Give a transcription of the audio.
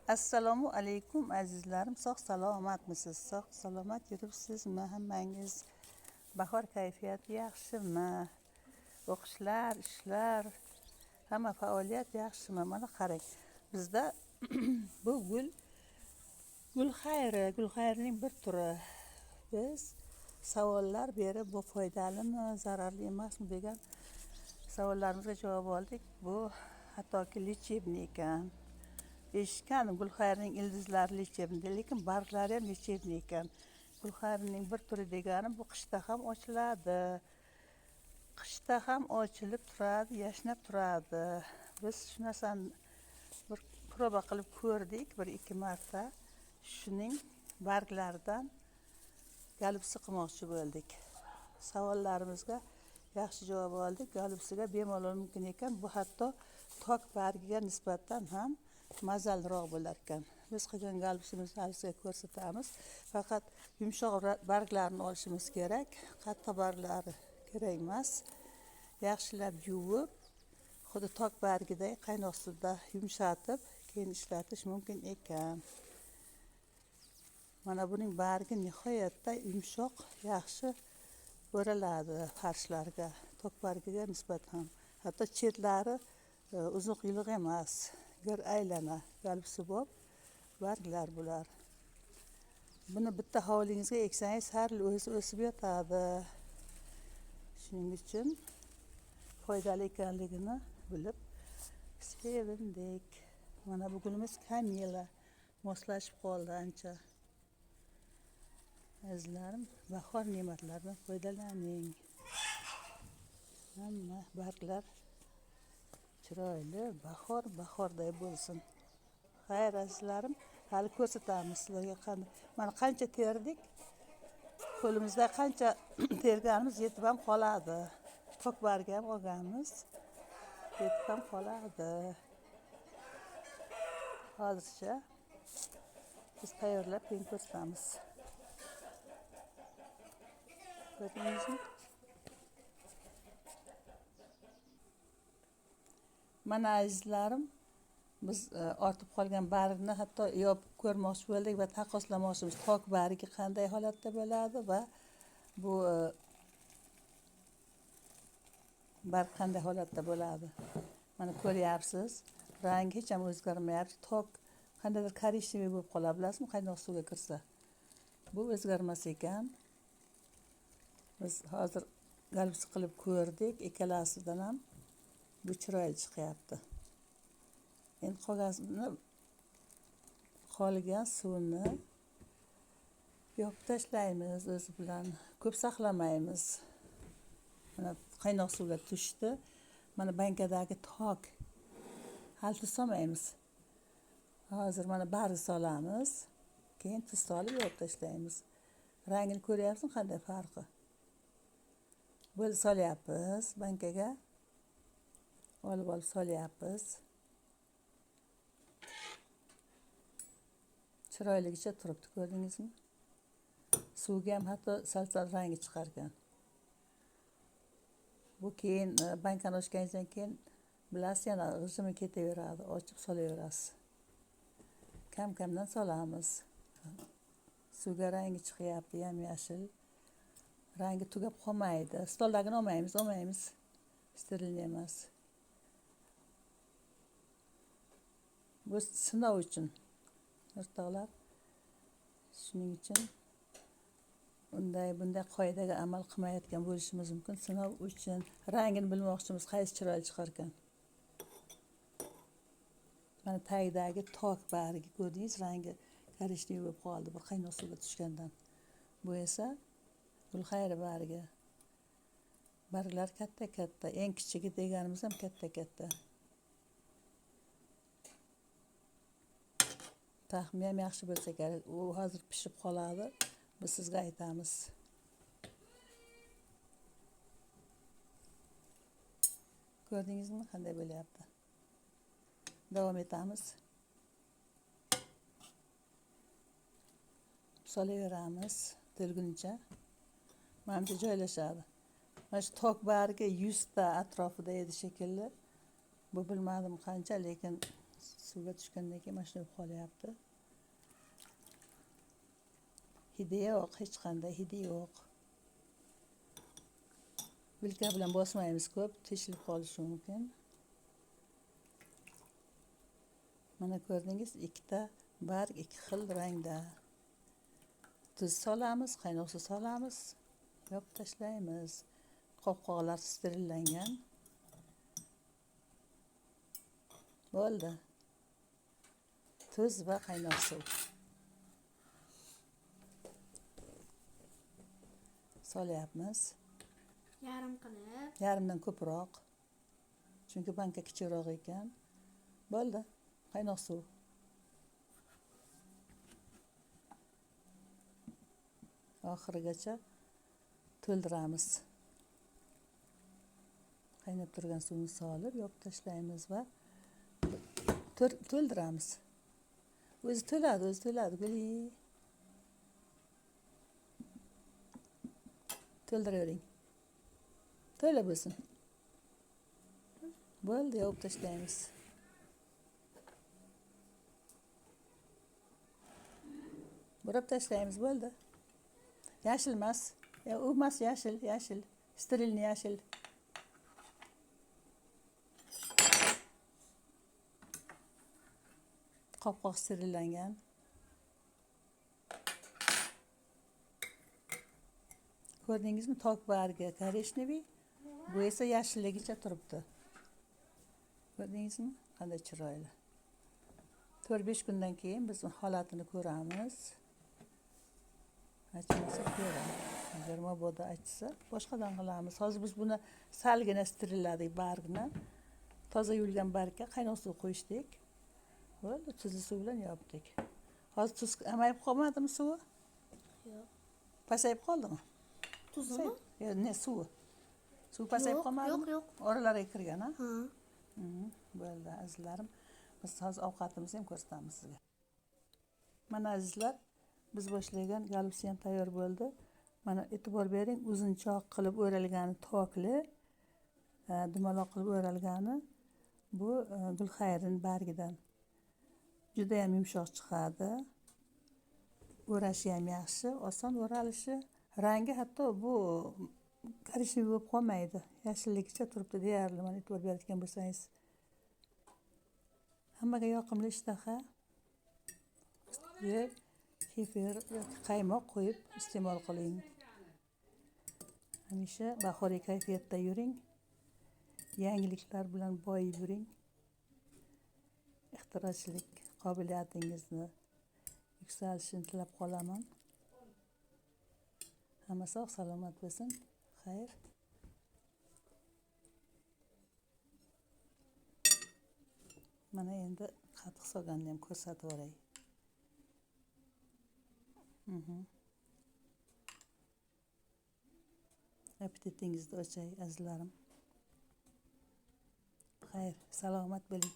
Assalomu alaykum azizlarim, sog' salomatmisiz? Sog' salomat yuribsizmi? Hammangiz bahor kayfiyati yaxshimi? O'qishlar, ishlar, hamma faoliyat yaxshimi? Mana qarang, bizda bu gulxayrining bir turi. Biz savollar berib, bu foydalimi, zararli emasmi degan savollarimizga javob oldik. Bu hattoki lechebniy ekan. Eshitgan gulxayrining ildizlari lechebniy, lekin barglari ham lechebniy ekan. Gulxayrining bir turi degani bu qishda ham ochiladi. Qishda ham ochilib turadi, yashnab turadi. Biz shu narsani bir proba qilib ko'rdik, 1-2 marta. Shuning barglaridan galupsi qilmoqchi bo'ldik. Savollarimizga yaxshi javob oldik. Galupsiga bemalol mumkin ekan. Bu hatto tok bargiga nisbatan ham mazaliroq bo'lar ekan. Biz qilgan galupsimizni sizga ko'rsatamiz. Faqat yumshoq barglarni olishimiz kerak. Qattiq barglari kerak emas. Yaxshilab yuvib, xuddi tok bargiday qaynoq suvda yumshatib, keyin ishlatish mumkin ekan. Mana buning bargi nihoyatda yumshoq, yaxshi o'raladi farshlarga, tok bargiga nisbatan. Hatto chetlari uzuq yiliq emas, bir aylana galupsi bo'lib barglar bular. Buni bitta hovlingizga eksangiz har yil o'sib yotadi. Shuning uchun foydali ekanligini bilib sevindik. Mana bu gulimiz kamila moslashib qoldi ancha. Azizlarim, bahor ne'matlaridan foydalaning. Hamma barglar chiroyli, bahorday bo'lsin. Xayr azizlarim, hali ko'rsatamiz sizlarga qanday. Mana qancha terdik. Qo'limizda qancha terganimiz yetib ham qoladi. Tok bargi ham olganmiz. Yetib ham qoladi. Hozircha biz tayyorlab keyin ko'rsatamiz. Ko'rdingizmi? Mana azizlarim, biz ortib qolgan bargni hatto yopib ko'rmoqchi bo'ldik va taqqoslamoqchimiz. Tok bargi qanday holatda bo'ladi va bu barg qanday holatda bo'ladi. Mana ko'ryapsiz, rangi hech ham o'zgarmayapti. Tok qandaydir korishnevoy bo'lib qoladi, bilasizmi, qaynoq suvga kirsa. Bu o'zgarmas ekan. Biz hozir galupsi qilib ko'rdik, ikkalasidan ham bu chiroyli chiqyapti. Endi qolgan suvni yopib tashlaymiz o'zi bilan. Ko'p saqlamaymiz. Mana qaynoq suvga tushdi. Mana bankadagi tok hali tuz solmaymiz. Hozir mana barg solamiz. Keyin tuz solib yopib tashlaymiz. Rangini ko'ryapsizmi, qanday farqi? Bo'lib solyapmiz bankaga. Olib solyapmiz. Chiroyligicha turibdi, ko'rdingizmi? Suvga ham hatto sal rangi chiqargan. Bu keyin bankani ochganingizdan keyin bilasiz, yana g'ijimi ketaveradi, ochib solaverasiz. Kam-kamdan solamiz. Suvga rangi chiqyapti, yam-yashil. Rangi tugab qolmaydi. Stoldagini olmaymiz. Sterilniy emas. Bu sinov uchun. O'rtoqlar, shuning uchun bunday qoidaga amal qilmayotgan bo'lishimiz mumkin. Sinov uchun rangini bilmoqchimiz, qaysi chiroyli chiqar ekan. Mana tagidagi tok bargi ko'rdingiz, rangi korishnevoy bo'lib qoldi, bir qaynoq suvga tushgandan. Bu esa gulxayri bargi. Barglar katta-katta, eng kichigi deganimiz ham katta-katta. Taxmi ham yaxshi bo'lsa kerak. U hozir pishib qoladi. Biz sizga aytamiz. Ko'rdingizmi, qanday bo'lyapti? Davom etamiz. Solaveramiz to'lguncha. Mana bu joylashadi. Mana shu tok bargi 100 ta atrofida edi shekilli. Bu bilmadim qancha, lekin suvga tushgandan keyin mana shunday qolyapti. Hidi yo'q, hech qanday hidi yo'q. Vilka bilan bosmaymiz ko'p, teshilib qolishi mumkin. Mana ko'rdingiz, ikkita barg ikki xil rangda. Tuz solamiz, qaynoq suv solamiz, yopib tashlaymiz. Qopqoqlar sterillangan. Bo'ldi. Tuz va qaynoq suv. Solyapmiz. Yarim qilib. Yarimdan ko'proq. Chunki banka kichikroq ekan. Bo'ldi. Qaynoq suv. Oxirigacha to'ldiramiz. Qaynab turgan suvni solib, yopib tashlaymiz va to'ldiramiz. O'zi to'ladi, guli. To'ldiravering. To'la bo'lsin. Bo'ldi, yopib tashlaymiz. Burab tashlaymiz, bo'ldi. Yashil emas. U emas, yashil. Sterilni yashil. Qopqoq sterillangan. Ko'rdingizmi, tok bargi koreshneviy, bu esa yashilligicha turibdi. Ko'rdingizmi? Qanday chiroyli. 4-5 kundan keyin biz holatini ko'ramiz. Achmasa ko'ramiz. Agar mabodo achsa, boshqadan qilamiz. Hozir biz buni salgina sterilledik bargni. Toza yuvilgan bargga qaynoq suv qo'yishdik. Bo'ldi, tuzli suv bilan yopdik. Hozir tuz amayib qolmadimi suvi? Yo'q. Pasayib qoldimi? Tuzmi? Yo'q, ne suvi? Suv pasayib qolmadimi? Yo'q. Oralariga kirgan, ha? Ha. Bo'ldi, azizlarim. Biz hozir ovqatimizni ham ko'rsatamiz sizga. Mana azizlar, biz boshlagan galusi ham tayyor bo'ldi. Mana e'tibor bering, uzunchoq qilib o'ralgani tokli, dumaloq qilib o'ralgani bu gulxayrin bargidan. Juda ham yumshoq chiqadi. O'rashi ham yaxshi, oson o'ralishi. Rangi hatto bu korishneviy bo'lib qolmaydi. Yashilligicha turibdi deyarli, mana e'tibor berayotgan bo'lsangiz. Hammaga yoqimli ishtaha. Kefir yoki qaymoq qo'yib iste'mol qiling. Hamisha bahoriy kayfiyatda yuring. Yangiliklar bilan boyib yuring. Ixtirochilik qobiliyatingizni yuksalishini tilab qolaman. Hamma sog' salomat bo'lsin. Xayr. Mana endi qatiq solganini ham ko'rsatib o'ray. Appetitingizni ochay azizlarim. Xayr, salomat bo'ling.